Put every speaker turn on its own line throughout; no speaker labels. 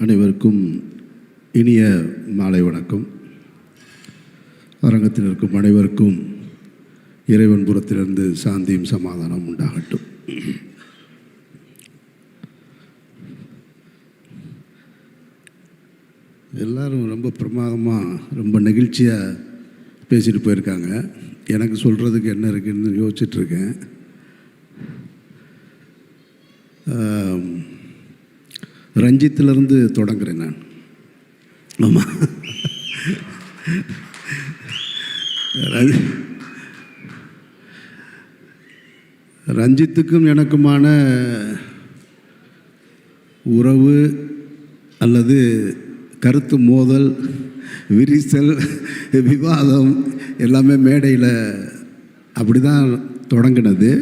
அனைவருக்கும் இனிய மாலை வணக்கம். அரங்கத்தில் இருக்கும் அனைவருக்கும் இறைவன் புறத்திலிருந்து சாந்தியும் சமாதானம் உண்டாகட்டும். எல்லாரும் ரொம்ப பிரமாதமாக ரொம்ப நெகிழ்ச்சியாக பேசிட்டு போயிருக்காங்க. எனக்கு சொல்கிறதுக்கு என்ன இருக்குன்னு யோசிச்சுட்ருக்கேன். ரஞ்சித்திலிருந்து தொடங்குறேன் நான். ஆமாம், ரஞ்சித்துக்கும் எனக்குமான உறவு அல்லது கருத்து மோதல், விரிசல், விவாதம் எல்லாமே மேடையில் அப்படி தான் தொடங்கினது.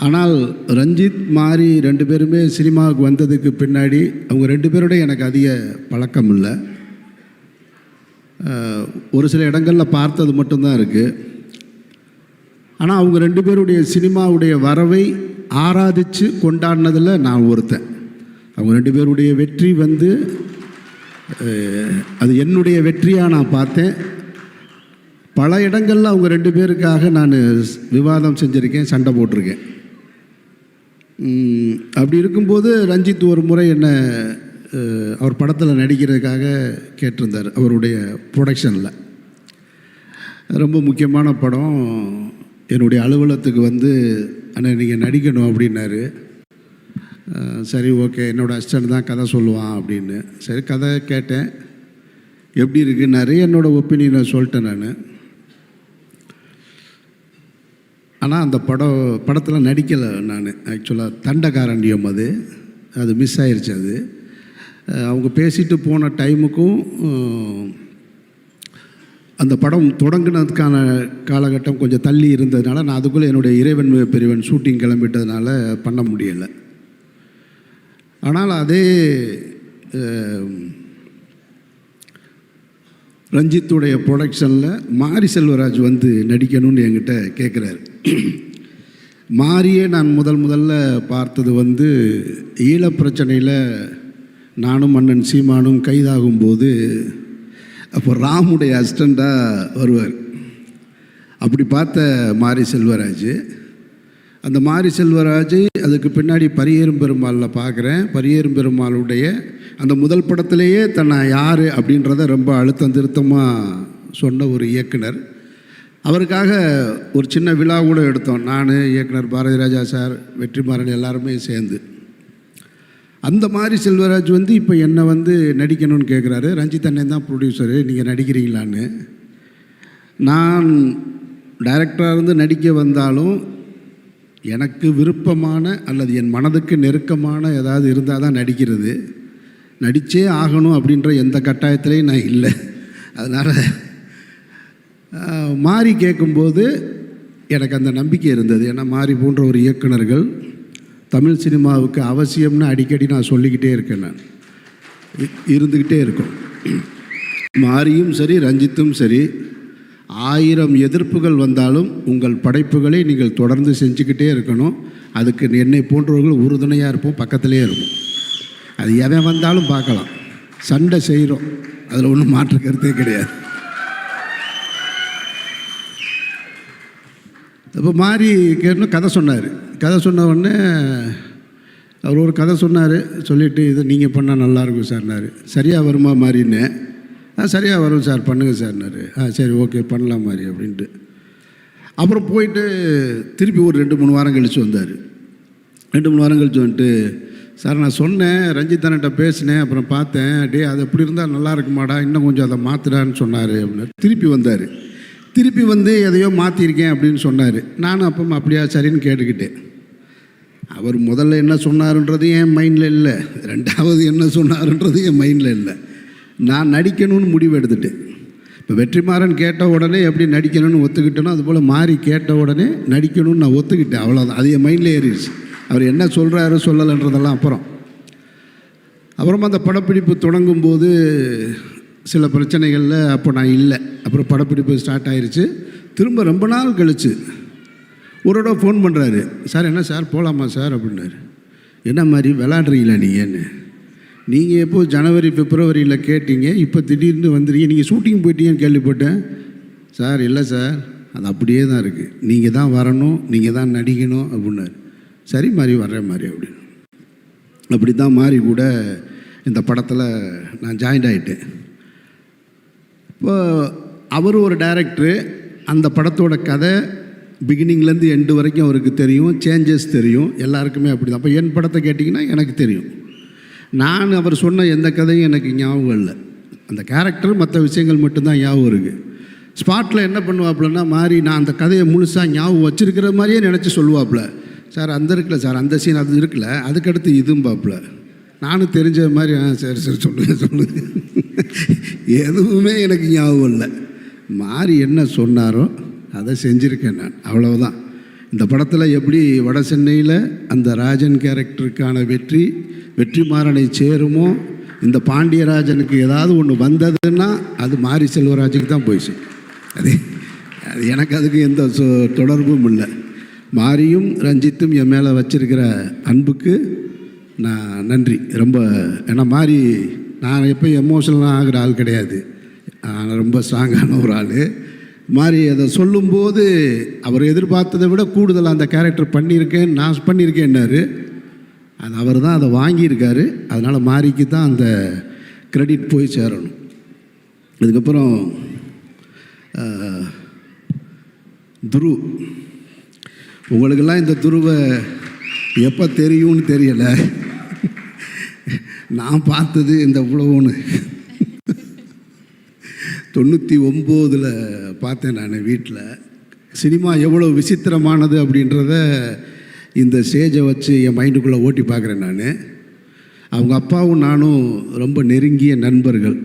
ஆனால் ரஞ்சித் மாரி ரெண்டு பேருமே சினிமாவுக்கு வந்ததுக்கு பின்னாடி அவங்க ரெண்டு பேரோட எனக்கு அதிக பழக்கம் இல்லை. ஒரு சில இடங்களில் பார்த்தது மட்டும்தான் இருக்குது. ஆனால் அவங்க ரெண்டு பேருடைய சினிமாவுடைய வரவை ஆராதித்து கொண்டாடினதில் நான் ஒருத்தன். அவங்க ரெண்டு பேருடைய வெற்றி அது என்னுடைய வெற்றியாக நான் பார்த்தேன். பல இடங்களில் அவங்க ரெண்டு பேருக்காக நான் விவாதம் செஞ்சுருக்கேன், சண்டை போட்டிருக்கேன். அப்படி இருக்கும்போது ரஞ்சித் ஒரு முறை என்னை அவர் படத்தில் நடிக்கிறதுக்காக கேட்டிருந்தார். அவருடைய ப்ரொடக்ஷனில் ரொம்ப முக்கியமான படம். என்னுடைய அலுவலகத்துக்கு அண்ணா நீங்கள் நடிக்கணும் அப்படின்னாரு. சரி, ஓகே, என்னோடய அசிஸ்டன்ட் தான் கதை சொல்லுவான் அப்படின்னு. சரி, கதை கேட்டேன். எப்படி இருக்குன்னாரு. என்னோடய ஒப்பீனியனை சொல்லிட்டேன் நான். ஆனால் அந்த படத்தில் நடிக்கலை நான். ஆக்சுவலாக தண்டகாரண்யம் அது மிஸ் ஆயிடுச்சு. அது அவங்க பேசிட்டு போன டைமுக்கும் அந்த படம் தொடங்கினதுக்கான காலகட்டம் கொஞ்சம் தள்ளி இருந்ததுனால நான் அதுக்குள்ளே என்னுடைய இறைவன் பெரியவன் ஷூட்டிங் கிளம்பிட்டதுனால பண்ண முடியலை. ஆனால் அதே ரஞ்சித்துடைய ப்ரொடக்ஷனில் மாரி செல்வராஜ் நடிக்கணும்னு என்கிட்ட கேட்குறாரு. மாரியே நான் முதல்ல பார்த்தது ஈழப்பிரச்சனையில் நானும் அண்ணன் சீமானும் கைதாகும்போது அப்போ ராமுடைய அசிஸ்டண்ட்டாக வருவார். அப்படி பார்த்த மாரி செல்வராஜ். அந்த மாரி செல்வராஜ் அதுக்கு பின்னாடி பரியேறும் பெருமாளில் பார்க்குறேன். பரியேறும் பெருமாளுடைய அந்த முதல் படத்திலேயே தன்னை யார் அப்படின்றத ரொம்ப அழுத்தம் திருத்தமாக சொன்ன ஒரு இயக்குனர். அவருக்காக ஒரு சின்ன விழா கூட எடுத்தோம். நான், இயக்குனர் பாரதி ராஜா சார், வெற்றிமாறன் எல்லாருமே சேர்ந்து. அந்த மாதிரி செல்வராஜ் இப்போ என்னை நடிக்கணும்னு கேட்குறாரு. ரஞ்சித் அண்ணன் தான் ப்ரொடியூசரு, நீங்கள் நடிக்கிறீங்களான்னு. நான் டைரக்டராக இருந்து நடிக்க வந்தாலும் எனக்கு விருப்பமான அல்லது என் மனதுக்கு நெருக்கமான ஏதாவது இருந்தால் தான் நடிக்கிறது. நடித்தே ஆகணும் அப்படின்ற எந்த கட்டாயத்திலையும் நான் இல்லை. அதனால் மாரி கேட்கும்போது எனக்கு அந்த நம்பிக்கை இருந்தது. ஏன்னா மாரி போன்ற ஒரு இயக்குனர்கள் தமிழ் சினிமாவுக்கு அவசியம்னு அடிக்கடி நான் சொல்லிக்கிட்டே இருக்கேன். நான் இருந்துக்கிட்டே இருக்கும். மாரியும் சரி, ரஞ்சித்தும் சரி, 1000 எதிர்ப்புகள் வந்தாலும் உங்கள் படைப்புகளை நீங்கள் தொடர்ந்து செஞ்சுக்கிட்டே இருக்கணும். அதுக்கு என்னை போன்றவர்கள் உறுதுணையாக இருப்போம், பக்கத்திலே இருப்போம். அது எவன் வந்தாலும் பார்க்கலாம். சண்டை செய்கிறோம், அதில் ஒன்றும் மாற்று கருத்தே கிடையாது. இப்போ மாறி கேட்கணும் கதை சொன்னார். கதை சொன்ன உடனே அவர் ஒரு கதை சொன்னார். சொல்லிவிட்டு இது நீங்கள் பண்ணால் நல்லாயிருக்கும் சார்னார். சரியாக வருமா மாறின்னு? சரியாக வரும் சார், பண்ணுங்கள் சார்னார். சரி, ஓகே, பண்ணலாம் மாதிரி அப்படின்ட்டு. அப்புறம் போயிட்டு திருப்பி ஒரு 2-3 வாரம் கழித்து வந்தார். 2-3 வாரம் கழித்து சார், நான் சொன்னேன், ரஞ்சித் அண்ணன்ட்ட பேசினேன், அப்புறம் பார்த்தேன், அது அப்படி இருந்தால் நல்லா இருக்குமாடா, இன்னும் கொஞ்சம் அதை மாற்றுடான்னு சொன்னார் அப்படின்னு. திருப்பி வந்தார். திருப்பி எதையோ மாற்றிருக்கேன் அப்படின்னு சொன்னார். நானும் அப்போ அப்படியா சரின்னு கேட்டுக்கிட்டேன். அவர் முதல்ல என்ன சொன்னாருன்றது என் மைண்டில் இல்லை, ரெண்டாவது என்ன சொன்னாருன்றது என் மைண்டில் இல்லை. நான் நடிக்கணும்னு முடிவு எடுத்துட்டேன். இப்போ வெற்றிமாறன் கேட்ட உடனே எப்படி நடிக்கணும்னு ஒத்துக்கிட்டேனோ அதுபோல் மாறி கேட்ட உடனே நடிக்கணும்னு நான் ஒத்துக்கிட்டேன். அவ்வளோதான். அது என் மைண்டில் ஏறிடுச்சு. அவர் என்ன சொல்கிறாரு சொல்லலைன்றதெல்லாம் அப்புறமா அந்த படப்பிடிப்பு தொடங்கும்போது சில பிரச்சனைகளில் அப்போ நான் இல்லை. அப்புறம் படப்பிடிப்பு ஸ்டார்ட் ஆயிடுச்சு. திரும்ப ரொம்ப நாள் கழிச்சு ஒரு தடவை ஃபோன் பண்ணுறாரு. சார், என்ன சார் போகலாமா சார் அப்படின்னாரு. என்ன மாதிரி விளாட்றீங்களா நீங்கன்னு? நீங்கள் எப்போ ஜனவரி பிப்ரவரியில் கேட்டீங்க, இப்போ திடீர்னு வந்துடுங்க, நீங்கள் ஷூட்டிங் போயிட்டீங்கன்னு கேள்விப்பட்டேன். சார் இல்லை சார், அது அப்படியே தான் இருக்குது, நீங்கள் தான் வரணும், நீங்கள் தான் நடிக்கணும் அப்படின்னாரு. சரி மாதிரி வர்றேன் மாதிரி அப்படின்னு. அப்படி தான் மாதிரி கூட இந்த படத்தில் நான் ஜாயின்ட் ஆகிட்டேன். இப்போ அவர் ஒரு டைரக்டரு, அந்த படத்தோட கதை பிகினிங்லேருந்து எண்டு வரைக்கும் அவருக்கு தெரியும், சேஞ்சஸ் தெரியும், எல்லாருக்குமே அப்படி தான். அப்போ என் படத்தை கேட்டிங்கன்னா எனக்கு தெரியும். நான் அவர் சொன்ன எந்த கதையும் எனக்கு ஞாபகம் இல்லை. அந்த கேரக்டர் மற்ற விஷயங்கள் மட்டும்தான் ஞாபகம் இருக்குது. ஸ்பாட்டில் என்ன பண்ணுவாப்புலன்னா மாதிரி நான் அந்த கதையை முழுசாக ஞாபகம் வச்சுருக்கிற மாதிரியே நினச்சி சொல்லுவாப்புல. சார் அந்த இருக்குல்ல சார், அந்த சீன் அது இருக்குல்ல, அதுக்கடுத்து இதுவும் பாப்புல. நானும் தெரிஞ்ச மாதிரி சரி சரி சொல்லுங்கள் எதுவுமே எனக்கு ஞாபகம் இல்லை. மாறி என்ன சொன்னாரோ அதை செஞ்சுருக்கேன் நான், அவ்வளவுதான். இந்த படத்தில் எப்படி வட சென்னையில் அந்த ராஜன் கேரக்டருக்கான வெற்றிமாறனை சேருமோ, இந்த பாண்டியராஜனுக்கு ஏதாவது ஒன்று வந்ததுன்னா அது மாரி செல்வராஜுக்கு தான் போயிடுச்சு. அது எனக்கு அதுக்கு எந்த தொடர்பும் இல்லை. மாரியும் ரஞ்சித்தும் என் மேலே வச்சிருக்கிற அன்புக்கு நான் நன்றி ரொம்ப. ஏன்னா மாரி நான் எப்போ எமோஷனலாக ஆகிற ஆள் கிடையாது, நான் ரொம்ப ஸ்ட்ராங்கான ஒரு ஆள். மாதிரி அதை சொல்லும்போது அவர் எதிர்பார்த்ததை விட கூடுதலாக அந்த கேரக்டர் பண்ணியிருக்கேன், நான் பண்ணியிருக்கேன்னாரு. அது அவர் தான் அதை வாங்கியிருக்காரு. அதனால் மாரிக்கு தான் அந்த கிரெடிட் போய் சேரணும். அதுக்கப்புறம் துரு, உங்களுக்கெல்லாம் இந்த துருவை எப்போ தெரியும்னு தெரியலை. நான் பார்த்தது இந்த உலகம்னு 99 பார்த்தேன் நான் வீட்டில். சினிமா எவ்வளோ விசித்திரமானது அப்படின்றத இந்த ஸ்டேஜை வச்சு என் மைண்டுக்குள்ளே ஓட்டி பார்க்குறேன் நான். அவங்க அப்பாவும் நானும் ரொம்ப நெருங்கிய நண்பர்கள்,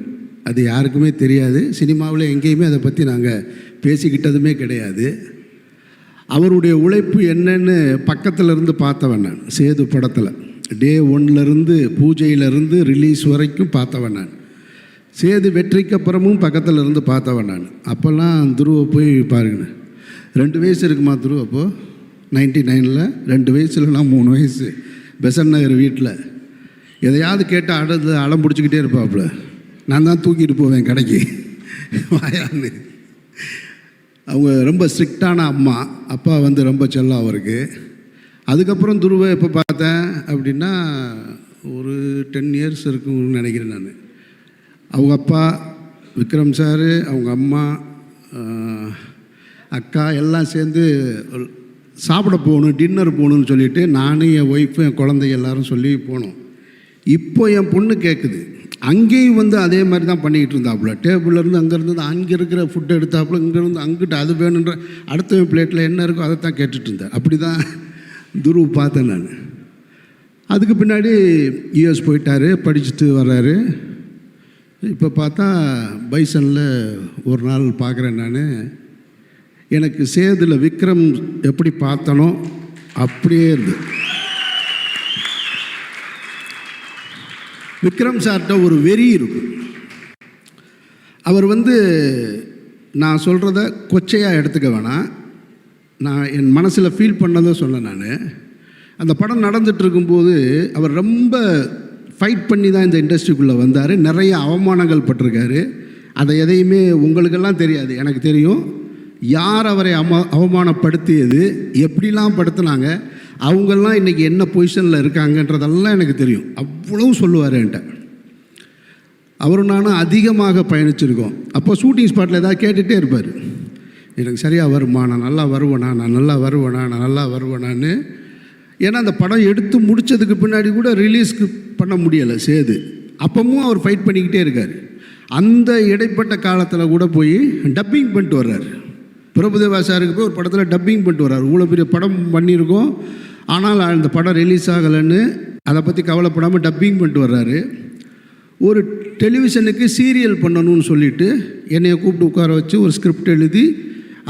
அது யாருக்குமே தெரியாது. சினிமாவில் எங்கேயுமே அதை பற்றி நாங்கள் பேசிக்கிட்டதுமே கிடையாது. அவருடைய உழைப்பு என்னன்னு பக்கத்தில் இருந்து பார்த்தவன் நான். சேது படத்தில் டே 1லேருந்து பூஜையிலேருந்து ரிலீஸ் வரைக்கும் பார்த்தவன் நான். சேது வெற்றிக்கு அப்புறமும் பக்கத்தில் இருந்து பார்த்தவன் நான். அப்போல்லாம் துருவை போய் பாருங்க, 2 வயசு இருக்குமா துருவ அப்போது 99ல் 2 வயசுலலாம் 3 வயசு. பெசன் நகர் வீட்டில் எதையாவது கேட்டால் அடம் பிடிச்சிக்கிட்டே இருப்பாப்புல. நான் தான் தூக்கிட்டு போவேன் கடைக்கு வாயான்னு. அவங்க ரொம்ப ஸ்ட்ரிக்டான அம்மா, அப்பா வந்து ரொம்ப செல்லம் அவருக்கு. அதுக்கப்புறம் துருவை எப்போ பார்த்தேன் அப்படின்னா ஒரு 10 இயர்ஸ் இருக்குன்னு நினைக்கிறேன் நான். அவங்க அப்பா விக்ரம் சார், அவங்க அம்மா, அக்கா எல்லாம் சேர்ந்து சாப்பிட போகணும், டின்னர் போகணுன்னு சொல்லிவிட்டு நானும் என் ஒய்ஃபு என் குழந்தைங்க எல்லோரும் சொல்லி போனோம். இப்போ என் பொண்ணு கேட்குது, அங்கேயும் வந்து அதே மாதிரி தான் பண்ணிக்கிட்டு இருந்தாப்புல. டேபிள்லேருந்து அங்கேருந்து அங்கே இருக்கிற ஃபுட்டு எடுத்தாப்புல, இங்கேருந்து அங்கிட்ட அது வேணுன்ற அடுத்த பிளேட்டில் என்ன இருக்கோ அதை தான் கேட்டுட்டு இருந்தேன். அப்படி தான் துரு பார்த்தேன் நான். அதுக்கு பின்னாடி யூஎஸ் போயிட்டார், படிச்சுட்டு வர்றாரு. இப்போ பார்த்தா பைசனில் ஒரு நாள் பார்க்குறேன் நான். எனக்கு சேதில் விக்ரம் எப்படி பார்த்தனோ அப்படியே இருந்து. விக்ரம் சார்கிட்ட ஒரு வெறி இருக்கும். அவர் வந்து நான் சொல்கிறத கொச்சையாக எடுத்துக்க வேணாம், நான் என் மனசில் ஃபீல் பண்ணதை சொன்னேன் நான். அந்த படம் நடந்துகிட்ருக்கும்போது அவர் ரொம்ப ஃபைட் பண்ணி தான் இந்த இண்டஸ்ட்ரிக்குள்ளே வந்தார். நிறைய அவமானங்கள் பட்டிருக்காரு. அதை எதையுமே உங்களுக்கெல்லாம் தெரியாது, எனக்கு தெரியும். யார் அவரை அவமானப்படுத்தியது, எப்படிலாம் படுத்தினாங்க, அவங்கெல்லாம் இன்றைக்கி என்ன பொசிஷனில் இருக்காங்கன்றதெல்லாம் எனக்கு தெரியும். அவ்வளவு சொல்லுவார் என்கிட்ட. அவரும் நானும் அதிகமாக பயணிச்சிருக்கோம். அப்போ ஷூட்டிங் ஸ்பாட்டில் ஏதாவது கேட்டுகிட்டே இருப்பார், எனக்கு சரியாக வருமா, நான் நல்லா வருவேனா, நான் நல்லா வருவேனா, நான் நல்லா வருவேனான்னு. ஏன்னா அந்த படம் எடுத்து முடித்ததுக்கு பின்னாடி கூட ரிலீஸ்க்கு பண்ண முடியலை சேது. அப்பவும் அவர் ஃபைட் பண்ணிக்கிட்டே இருக்கார். அந்த இடைப்பட்ட காலத்தில் கூட போய் டப்பிங் பண்ணிட்டு வர்றார். பிரபுதேவா சாருக்கு போய் ஒரு படத்தில் டப்பிங் பண்ணிட்டு வர்றார். இவ்வளோ பெரிய படம் பண்ணியிருக்கோம், ஆனால் அந்த படம் ரிலீஸ் ஆகலைன்னு அதை பற்றி கவலைப்படாமல் டப்பிங் பண்ணிட்டு வர்றாரு. ஒரு டெலிவிஷனுக்கு சீரியல் பண்ணணும்னு சொல்லிவிட்டு என்னையை கூப்பிட்டு உட்கார வச்சு ஒரு ஸ்கிரிப்ட் எழுதி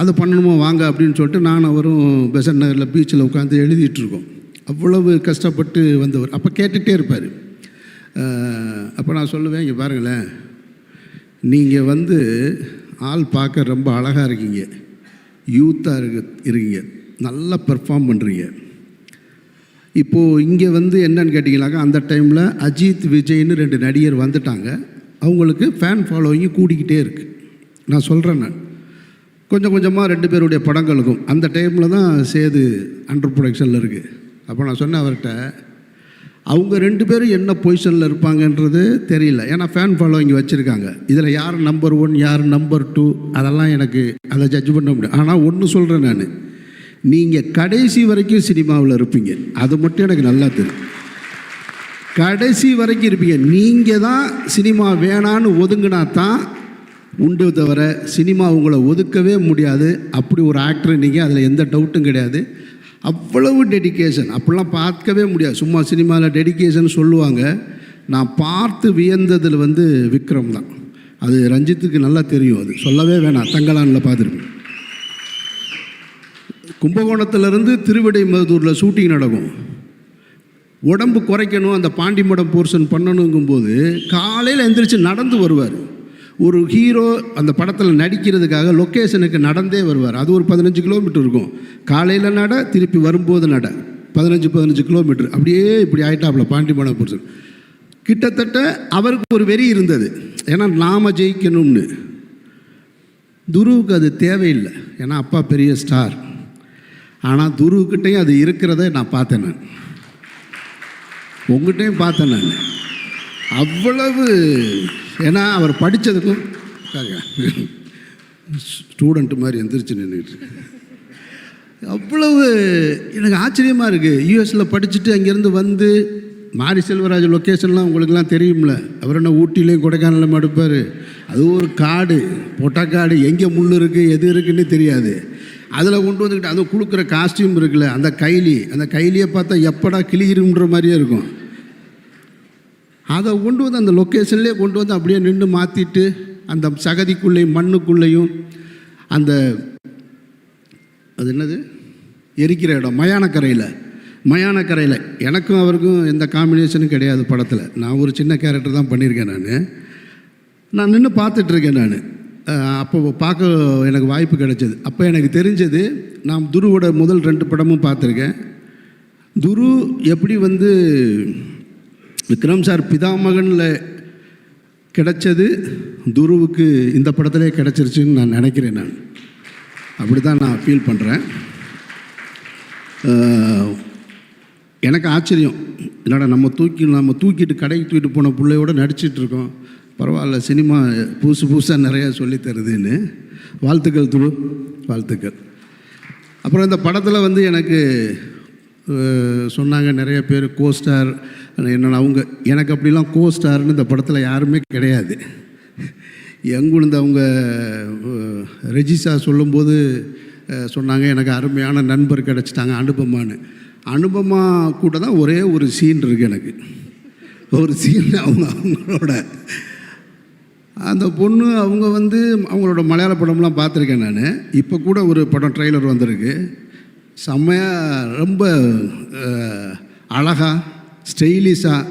அதை பண்ணணுமோ வாங்க அப்படின்னு சொல்லிட்டு நான் அவரும் பெசன்ட் நகரில் பீச்சில் உட்காந்து எழுதிட்டுருக்கோம். அவ்வளவு கஷ்டப்பட்டு வந்தவர். அப்போ கேட்டுகிட்டே இருப்பார். அப்போ நான் சொல்லுவேன், இங்கே பாருங்களேன், நீங்கள் வந்து ஆள் பார்க்க ரொம்ப அழகாக இருக்கீங்க, யூத்தாக இருக்கீங்க, நல்லா பெர்ஃபார்ம் பண்ணுறீங்க. இப்போது இங்கே வந்து என்னன்னு கேட்டிங்கனாக்கா, அந்த டைமில் அஜித் விஜய்னு 2 நடிகர் வந்துட்டாங்க. அவங்களுக்கு ஃபேன் ஃபாலோவிங்கு கூடிக்கிட்டே இருக்குது. நான் சொல்கிறேன், நான் கொஞ்சம் கொஞ்சமாக 2 பேருடைய படங்களுக்கும் அந்த டைமில் தான் சேது அண்டர் ப்ரொடக்ஷனில் இருக்குது. அப்போ நான் சொன்னேன் அவர்கிட்ட, அவங்க 2 பேரும் என்ன பொசிஷனில் இருப்பாங்கன்றது தெரியல. ஏன்னா ஃபேன் ஃபாலோவிங் வச்சுருக்காங்க. இதில் யார் நம்பர் 1 யார் நம்பர் 2 அதெல்லாம் எனக்கு அதை ஜட்ஜ் பண்ண முடியும். ஆனால் ஒன்று சொல்கிறேன், நான் நீங்கள் கடைசி வரைக்கும் சினிமாவில் இருப்பீங்க. அது மட்டும் எனக்கு நல்லா தெரியும். கடைசி வரைக்கும் இருப்பீங்க. நீங்கள் தான் சினிமா வேணான்னு ஒதுங்கினா தான் உண்டு, தவிர சினிமா உங்களை ஒதுக்கவே முடியாது. அப்படி ஒரு ஆக்டர் நீங்கள், அதில் எந்த டவுட்டும் கிடையாது. அவ்வளவு டெடிக்கேஷன் அப்படிலாம் பார்க்கவே முடியாது. சும்மா சினிமாவில் டெடிக்கேஷன் சொல்லுவாங்க. நான் பார்த்து வியந்ததில் வந்து விக்ரம் தான். அது ரஞ்சித்துக்கு நல்லா தெரியும். அது சொல்லவே வேணாம். தங்கலானில் பார்த்துருப்பேன். கும்பகோணத்திலேருந்து திருவிடைமருதூரில் ஷூட்டிங் நடக்கும். உடம்பு குறைக்கணும், அந்த பாண்டிமடம் போர்ஷன் பண்ணணுங்கும்போது காலையில் எந்திரிச்சு நடந்து வருவார். ஒரு ஹீரோ அந்த படத்தில் நடிக்கிறதுக்காக லொக்கேஷனுக்கு நடந்தே வருவார். அது ஒரு 15 கிலோமீட்டர் இருக்கும். காலையில் நட, திருப்பி வரும்போது நட, 15 கிலோமீட்டர். அப்படியே இப்படி ஆயிட்டாப்புல பாண்டிமடம் போர்ஷன். கிட்டத்தட்ட அவருக்கு ஒரு வெறி இருந்தது, ஏன்னா நாம் ஜெயிக்கணும்னு. துருவுக்கு அது தேவையில்லை, ஏன்னா அப்பா பெரிய ஸ்டார். ஆனால் துருவுக்கிட்டையும் அது இருக்கிறத நான் பார்த்தேன். நான் உங்கள்கிட்டையும் பார்த்தேன். நான் அவ்வளவு, ஏன்னா அவர் படித்ததுக்கும் ஸ்டூடெண்ட்டு மாதிரி எந்திரிச்சு நின்றுட்டு அவ்வளவு எனக்கு ஆச்சரியமாக இருக்குது. யூஎஸில் படிச்சுட்டு அங்கேருந்து வந்து மாரி செல்வராஜ் லொக்கேஷன்லாம் உங்களுக்கெல்லாம் தெரியும்ல. அவர் என்ன ஊட்டிலையும் கொடைக்கானலும் எடுப்பார். அது ஒரு காடு, பொட்டக்காடு, எங்கே முள் இருக்குது எது இருக்குன்னு தெரியாது. அதில் கொண்டு வந்துக்கிட்டு அதுவும் கொடுக்குற காஸ்டியூம் இருக்குல்ல, அந்த கைலியை பார்த்தா எப்படா கிளியிருன்ற மாதிரியே இருக்கும். அதை கொண்டு வந்து அந்த லொக்கேஷன்லேயே கொண்டு வந்து அப்படியே நின்று மாற்றிட்டு, அந்த சகதிக்குள்ளேயும் மண்ணுக்குள்ளேயும் அந்த அது என்னது எரிக்கிற இடம் மயானக்கரையில் எனக்கும் அவருக்கும் எந்த காம்பினேஷனும் கிடையாது படத்தில். நான் ஒரு சின்ன கேரக்டர் தான் பண்ணியிருக்கேன். நான் நின்று பார்த்துட்ருக்கேன். நான் அப்போ பார்க்க எனக்கு வாய்ப்பு கிடைச்சது. அப்போ எனக்கு தெரிஞ்சது, நான் துருவோட முதல் 2 படமும் பார்த்துருக்கேன். துரு எப்படி வந்து விக்ரம் சார் பிதாமகனில் கிடைச்சது துருவுக்கு இந்த படத்திலே கிடச்சிருச்சுன்னு நான் நினைக்கிறேன். நான் அப்படி தான் நான் ஃபீல் பண்ணுறேன். எனக்கு ஆச்சரியம், என்னடா நம்ம தூக்கிட்டு கடைக்கு தூக்கிட்டு போன பிள்ளையோட நடிச்சிட்ருக்கோம். பரவாயில்ல, சினிமா புதுசாக நிறையா சொல்லி தருதுன்னு. வாழ்த்துக்கள் துரு, வாழ்த்துக்கள். அப்புறம் இந்த படத்தில் வந்து எனக்கு சொன்னாங்க நிறைய பேர் கோஸ்டார் என்னென்ன. எனக்கு அப்படிலாம் கோஸ்டார்னு இந்த படத்தில் யாருமே கிடையாது. எங்குழுந்து அவங்க ரெஜிசா சொல்லும்போது சொன்னாங்க, எனக்கு அருமையான நண்பர் கிடச்சிட்டாங்க அனுபமா கூட தான் ஒரே ஒரு சீன் இருக்குது. எனக்கு ஒரு சீன், அவங்களோட அந்த பொண்ணு அவங்க வந்து அவங்களோட மலையாள படம்லாம் பார்த்துருக்கேன் நான். இப்போ கூட ஒரு படம் ட்ரெய்லர் வந்திருக்கு, செம்மையாக ரொம்ப அழகாக ஸ்டைலிஷாக.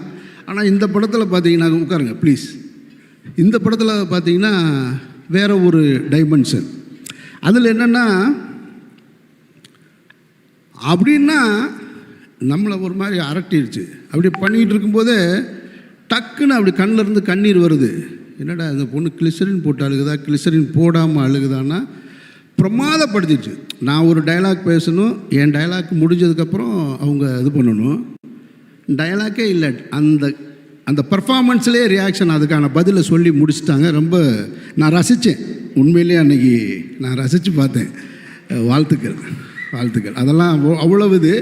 ஆனால் இந்த படத்தில் பார்த்தீங்கன்னா, உட்காருங்க ப்ளீஸ், இந்த படத்தில் பார்த்தீங்கன்னா வேறு ஒரு டைமென்ஷன். அதில் என்னென்னா அப்படின்னா நம்மளை ஒரு மாதிரி அரட்டிடுச்சு. அப்படி பண்ணிகிட்டு இருக்கும்போதே டக்குன்னு அப்படி கண்ணிலேருந்து கண்ணீர் வருது. என்னடா இந்த பொண்ணு கிளிசரின் போட்டு அழுகுதா, கிளிசரின் போடாமல் அழுகுதான்னா பிரமாதப்படுத்திடுச்சு. நான் ஒரு டைலாக் பேசணும், என் டைலாக் முடிஞ்சதுக்கப்புறம் அவங்க இது பண்ணணும். டைலாக்கே இல்லை, அந்த பர்ஃபார்மன்ஸ்லேயே ரியாக்ஷன், அதுக்கான பதிலை சொல்லி முடிச்சுட்டாங்க. ரொம்ப நான் ரசித்தேன் உண்மையிலே, அன்றைக்கி நான் ரசித்து பார்த்தேன். வாழ்த்துக்கள் அதெல்லாம் அவ்வளவு இது.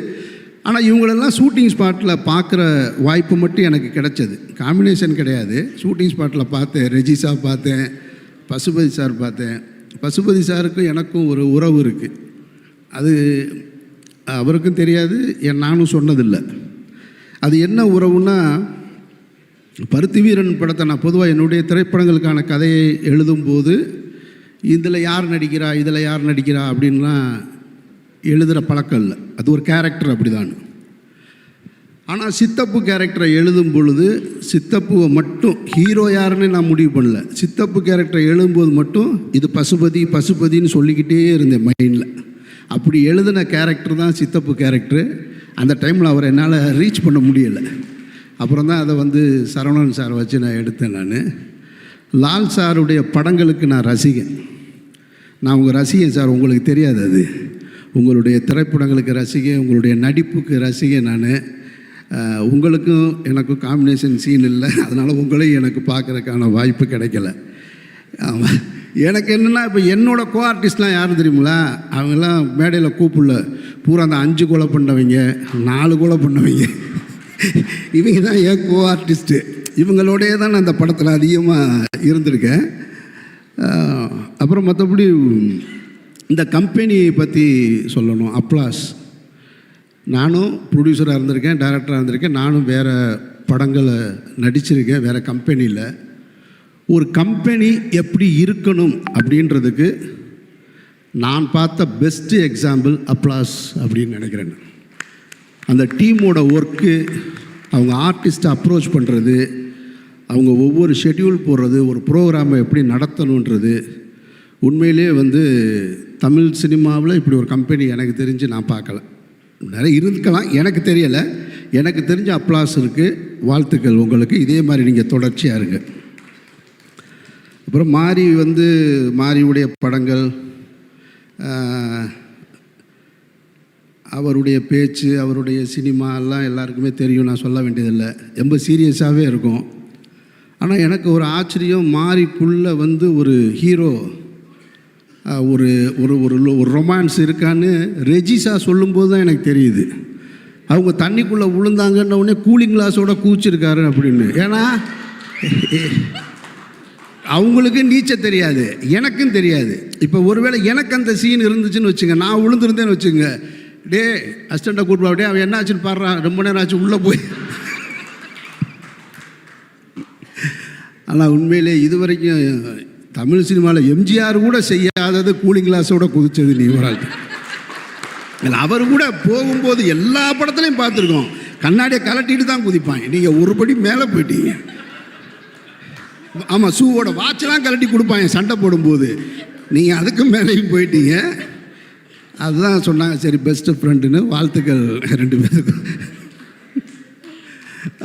ஆனால் இவங்களெல்லாம் ஷூட்டிங் ஸ்பாட்டில் பார்க்குற வாய்ப்பு மட்டும் எனக்கு கிடைச்சது, காம்பினேஷன் கிடையாது. ஷூட்டிங் ஸ்பாட்டில் பார்த்தேன், ரெஜிசா பார்த்தேன், பசுபதி சார் பார்த்தேன். பசுபதி சாருக்கும் எனக்கும் ஒரு உறவு இருக்குது, அது அவருக்கும் தெரியாது, நானும் சொன்னதில்லை. அது என்ன உறவுன்னா, பருத்தி வீரன் படத்தை நான் பொதுவாக என்னுடைய திரைப்படங்களுக்கான கதையை எழுதும்போது இதில் யார் நடிக்கிறா அப்படின்லாம் எழுதுகிற பழக்கம் இல்லை. அது ஒரு கேரக்டர் அப்படி தான். ஆனால் சித்தப்பு கேரக்டரை எழுதும் பொழுது சித்தப்புவை மட்டும் ஹீரோ யாருன்னு நான் முடிவு பண்ணல. சித்தப்பு கேரக்டரை எழுதும்போது மட்டும் இது பசுபதின்னு சொல்லிக்கிட்டே இருந்தேன் மைண்டில். அப்படி எழுதின கேரக்டர் தான் சித்தப்பு கேரக்டரு. அந்த டைமில் அவர் என்னால் ரீச் பண்ண முடியலை. அப்புறம் தான் அதை வந்து சரவணன் சார் வச்சு நான் எடுத்தேன். நான் லால் சாருடைய படங்களுக்கு நான் ரசிகன். நான் உங்கள் ரசிகன் சார், உங்களுக்கு தெரியாது அது. உங்களுடைய திரைப்படங்களுக்கு ரசிகன், உங்களுடைய நடிப்புக்கு ரசிகன் நான். உங்களுக்கும் எனக்கும் காம்பினேஷன் சீன் இல்லை, அதனால் உங்களையும் எனக்கு பார்க்குறதுக்கான வாய்ப்பு கிடைக்கல. ஆமாம், எனக்கு என்னென்னா இப்போ என்னோடய கோ ஆர்டிஸ்ட்லாம் யாரும் தெரியுங்களா? அவங்கெல்லாம் மேடையில் கூப்பிடல, பூரா அந்த 5 கொலை பண்ணவங்க, 4 கொலை பண்ணவங்க, இவங்க தான் என் கோ ஆர்டிஸ்ட்டு. இவங்களோடையே தான் நான் அந்த படத்தில் அதிகமாக இருந்திருக்கேன். அப்புறம் மற்றபடி இந்த கம்பெனியை பற்றி சொல்லணும். அப்ளாஸ், நானும் ப்ரொடியூசராக இருந்திருக்கேன், டைரக்டராக இருந்திருக்கேன். நானும் வேறு படங்களை நடிச்சிருக்கேன் வேறு கம்பெனியில். ஒரு கம்பெனி எப்படி இருக்கணும் அப்படின்றதுக்கு நான் பார்த்த பெஸ்ட்டு எக்ஸாம்பிள் அப்ளாஸ் அப்படின்னு நினைக்கிறேன். அந்த டீமோட ஒர்க்கு, அவங்க ஆர்டிஸ்ட்டை அப்ரோச் பண்ணுறது, அவங்க ஒவ்வொரு ஷெட்யூல் போடுறது, ஒரு ப்ரோக்ராமை எப்படி நடத்தணுன்றது, உண்மையிலே வந்து தமிழ் சினிமாவில் இப்படி ஒரு கம்பெனி எனக்கு தெரிஞ்சு நான் பார்க்கல. நிறைய இருக்கலாம், எனக்கு தெரியலை. எனக்கு தெரிஞ்ச அப்ளாஸ் இருக்குது. வாழ்த்துக்கள் உங்களுக்கு. இதே மாதிரி நீங்கள் தொடர்ச்சியாக இருங்க. அப்புறம் மாரியுடைய படங்கள், அவருடைய பேச்சு, அவருடைய சினிமா எல்லாம் எல்லாருக்குமே தெரியும், நான் சொல்ல வேண்டியதில்லை. ரொம்ப சீரியஸாகவே இருக்கும். ஆனால் எனக்கு ஒரு ஆச்சரியம், மாரிக்குள்ளே வந்து ஒரு ஹீரோ, ஒரு ஒரு ஒரு ரொமான்ஸ் இருக்கான்னு ரெஜிஸா சொல்லும்போது தான் எனக்கு தெரியுது. அவங்க தண்ணிக்குள்ளே விழுந்தாங்கன்ன உடனே கூலிங் கிளாஸோட கூச்சிருக்காரு அப்படின்னு. ஏன்னா அவங்களுக்கு நீச்சல் தெரியாது, எனக்கும் தெரியாது. இப்போ ஒருவேளை எனக்கு அந்த சீன் இருந்துச்சுன்னு வச்சுங்க, நான் விழுந்துருந்தேன்னு வச்சுங்க, டே அசிஸ்டண்ட்டை கூப்பிட்டு அவன் என்ன ஆச்சுன்னு பாடுறான், ரொம்ப நேரம் ஆச்சு உள்ளே போய். ஆனால் உண்மையிலே இது வரைக்கும் தமிழ் சினிமாவில் எம்ஜிஆர் கூட செய்யாதது கூலிங் கிளாஸோட குதிச்சது நீ ஒரு ஆள். அவர் கூட போகும்போது எல்லா படத்துலையும் பார்த்துருக்கோம், கண்ணாடியை கலட்டிட்டு தான் குதிப்பாங்க. நீங்கள் ஒரு படி மேலே போயிட்டீங்க. ஆமாம், ஷூவோட வாட்செலாம் கலட்டி கொடுப்பாங்க சண்டை போடும்போது, நீங்கள் அதுக்கு மேலேயும் போயிட்டீங்க. அதுதான் சொன்னாங்க, சரி பெஸ்ட்டு ஃப்ரெண்டுன்னு. வாழ்த்துக்கள் 2 பேருக்கும்.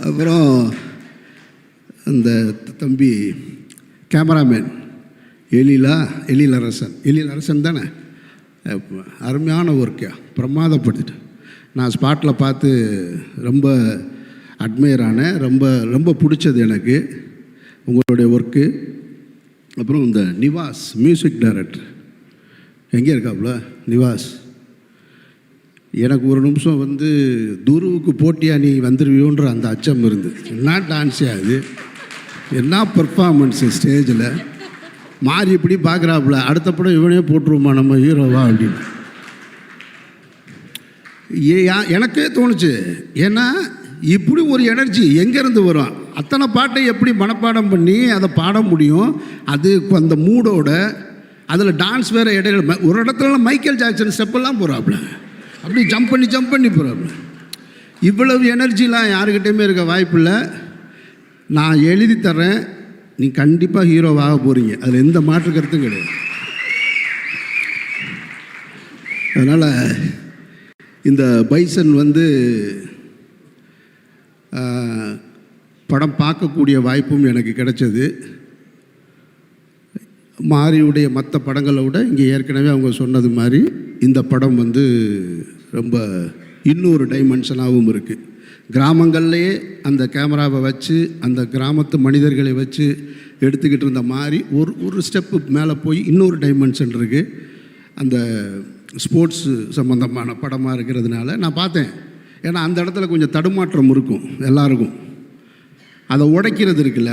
அப்புறம் இந்த தம்பி கேமராமேன் எழிலரசன் தானே, அருமையான ஒர்க்கா, பிரமாதப்படுத்திட்டு. நான் ஸ்பாட்டில் பார்த்து ரொம்ப அட்மையர் ஆனேன். ரொம்ப ரொம்ப பிடிச்சது எனக்கு உங்களுடைய ஒர்க்கு. அப்புறம் இந்த நிவாஸ் மியூசிக் டைரக்டர் எங்கே இருக்காப்புல நிவாஸ், எனக்கு ஒரு நிமிஷம் வந்து துருவுக்கு போட்டியாக நீ வந்துடுவியோன்ற அந்த அச்சம் இருந்து. என்ன டான்ஸே அது, என்ன பர்ஃபார்மன்ஸு ஸ்டேஜில். மாறி இப்படி பார்க்குறாப்புல, அடுத்த படம் இவனே போட்டுருவோமா நம்ம ஹீரோவா அப்படின்னு எனக்கே தோணுச்சு. ஏன்னா இப்படி ஒரு எனர்ஜி எங்கேருந்து வரும்? அத்தனை பாட்டை எப்படி மனப்பாடம் பண்ணி அதை பாட முடியும்? அது அந்த மூடோட, அதில் டான்ஸ் வேறு இடையில ஒரு இடத்துல மைக்கேல் ஜாக்சன் ஸ்டெப்பெல்லாம் போகிறாப்புல, அப்படி ஜம்ப் பண்ணி போகிறாப்புல. இவ்வளவு எனர்ஜிலாம் யாருக்கிட்டையுமே இருக்க வாய்ப்பில்லை. நான் எழுதி தர்றேன், நீ கண்டிப்பாக ஹீரோவாக போகிறீங்க, அதில் எந்த மாற்று கருத்தும் கிடையாது. அதனால் இந்த பைசன் வந்து படம் பார்க்கக்கூடிய வாய்ப்பும் எனக்கு கிடைச்சது. மாரியுடைய மற்ற படங்களை விட இங்கே ஏற்கனவே அவங்க சொன்னது மாதிரி இந்த படம் வந்து ரொம்ப இன்னொரு டைமென்ஷனாகவும் இருக்குது. கிராமங்கள்லேயே அந்த கேமராவை வச்சு அந்த கிராமத்து மனிதர்களை வச்சு எடுத்துக்கிட்டு இருந்த மாதிரி ஒரு ஸ்டெப்பு மேலே போய் இன்னொரு டைமென்ஷன் இருக்குது. அந்த ஸ்போர்ட்ஸு சம்மந்தமான படமாக இருக்கிறதுனால நான் பார்த்தேன். ஏன்னா அந்த இடத்துல கொஞ்சம் தடுமாற்றம் இருக்கும் எல்லாருக்கும். அதை உடைக்கிறது இருக்குல்ல,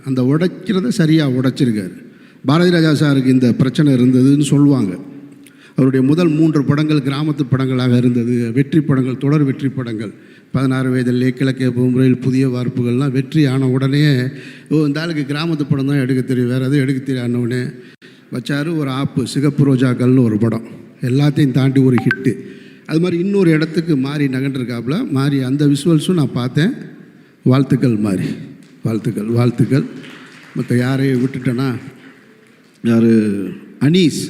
அந்த உடைக்கிறத சரியாக உடைச்சிருக்காரு. பாரதி ராஜா சாருக்கு இந்த பிரச்சனை இருந்ததுன்னு சொல்லுவாங்க. அவருடைய முதல் 3 படங்கள் கிராமத்து படங்களாக இருந்தது. வெற்றி படங்கள், தொடர் வெற்றி படங்கள். 16 வயதிலே கிழக்கே பூமுறையில் புதிய வார்ப்புகள்லாம் வெற்றி ஆன உடனே இந்த ஆளுக்கு கிராமத்து படம் தான் எடுக்க தெரியும், வேறு எதுவும் எடுக்க தெரியாதவனே வச்சார். ஒரு ஆப்பு சிகப்பு ரோஜாக்கள்னு ஒரு படம், எல்லாத்தையும் தாண்டி ஒரு ஹிட்டு. அது மாதிரி இன்னொரு இடத்துக்கு மாறி நகண்டிருக்காப்புல. மாறி அந்த விஷுவல்ஸும் நான் பார்த்தேன். வாழ்த்துக்கள் மாறி, வாழ்த்துக்கள். மற்ற யாரையும் விட்டுட்டேன்னா, யார் அனீஸ்,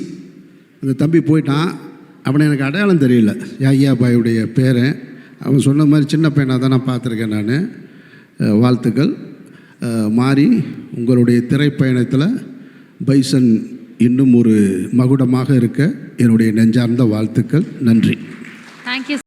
அந்த தம்பி போயிட்டான். அவனை எனக்கு அடையாளம் தெரியல, யாகியா பாயுடைய பேரன். அவன் சொன்ன மாதிரி சின்ன பையனாக தான் நான் பார்த்துருக்கேன் நான். வாழ்த்துக்கள். மாறி உங்களுடைய திரைப்பயணத்தில் பைசன் இன்னும் ஒரு மகுடமாக இருக்க என்னுடைய நெஞ்சார்ந்த வாழ்த்துக்கள். நன்றி.
தேங்க்யூ.